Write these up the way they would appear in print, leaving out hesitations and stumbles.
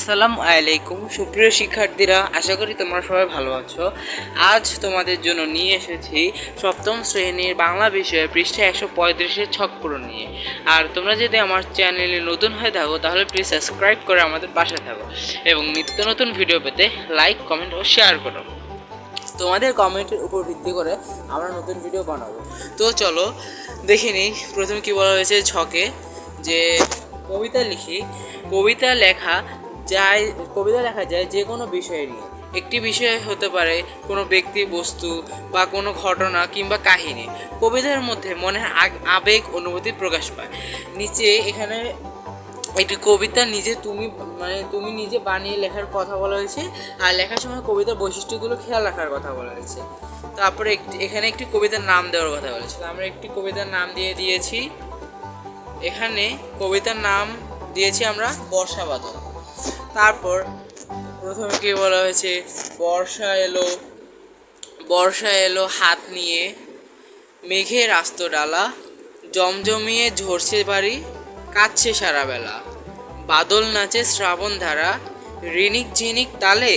আসসালামু আলাইকুম সুপ্রিয় শিক্ষার্থীরা, আশা করি তোমরা সবাই ভালো আছো। আজ তোমাদের জন্য নিয়ে এসেছি সপ্তম শ্রেণীর বাংলা বিষয়ে পৃষ্ঠা 135-এর ছক পূরণ নিয়ে। আর তোমরা যদি আমার চ্যানেলে নতুন হয়ে থাকো তাহলে প্লিজ সাবস্ক্রাইব করে আমাদের পাশে থাকো এবং নিত্য নতুন ভিডিও পেতে লাইক, কমেন্ট ও শেয়ার করো। তোমাদের কমেন্টের উপর ভিত্তি করে আমরা নতুন ভিডিও বানাবো। তো চলো দেখে নিই প্রথমে কী বলা হয়েছে ছকে, যে কবিতা লিখি। কবিতা লেখা যায় যে কোনো বিষয় নিয়ে। একটি বিষয় হতে পারে কোনো ব্যক্তি, বস্তু বা কোনো ঘটনা কিংবা কাহিনী। কবিতার মধ্যে মনের আবেগ, অনুভূতি প্রকাশ পায়। নিচে এখানে একটি কবিতা তুমি নিজে বানিয়ে লেখার কথা বলা হয়েছে, আর লেখার সময় কবিতার বৈশিষ্ট্যগুলো খেয়াল রাখার কথা বলা হয়েছে। তারপরে এখানে একটি কবিতার নাম দেওয়ার কথা বলেছে। আমরা একটি কবিতার নাম দিয়েছি। এখানে কবিতার নাম দিয়েছি আমরা বর্ষা বাদল। তারপর প্রথমে কি বলা হয়েছে, বর্ষা এলো হাত নিয়ে, মেঘের আস্ত ডালা, জমজমিয়ে ঝরছে বাড়ি, কাঁদছে সারা বেলা, বাদল নাচে শ্রাবণ ধারা, রিনিক ঝিনিক তালে,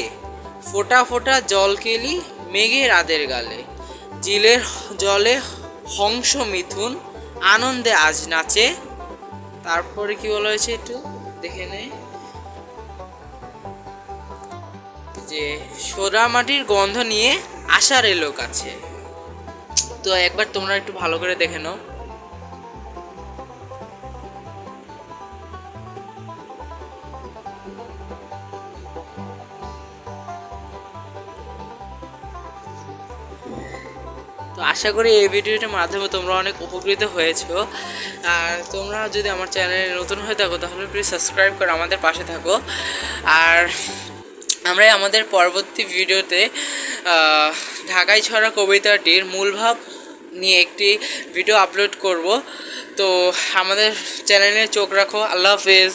ফোঁটা ফোঁটা জল কেলি মেঘের আদের গালে, জিলের জলে হংস মিথুন, আনন্দে আজ নাচে। তারপরে কি বলা হয়েছে একটু দেখে নে, যে সোদা মাটির গন্ধ নিয়ে আশার এলো কাছে। তো একবার তোমরা একটু ভালো করে দেখে নাও। তো আশা করি এই ভিডিওটার মাধ্যমে তোমরা অনেক উপকৃত হয়েছো। আর তোমরা যদি আমার চ্যানেলে নতুন হয়ে থাকো তাহলে প্লিজ সাবস্ক্রাইব করে আমাদের পাশে থাকো। আর আমরা আমাদের পরবর্তী ভিডিওতে ঢাকাই ছড়া কবিতাটির মূল ভাব নিয়ে একটি ভিডিও আপলোড করব। তো আমাদের চ্যানেলে চোখ রাখো। আল্লাহ হাফেজ।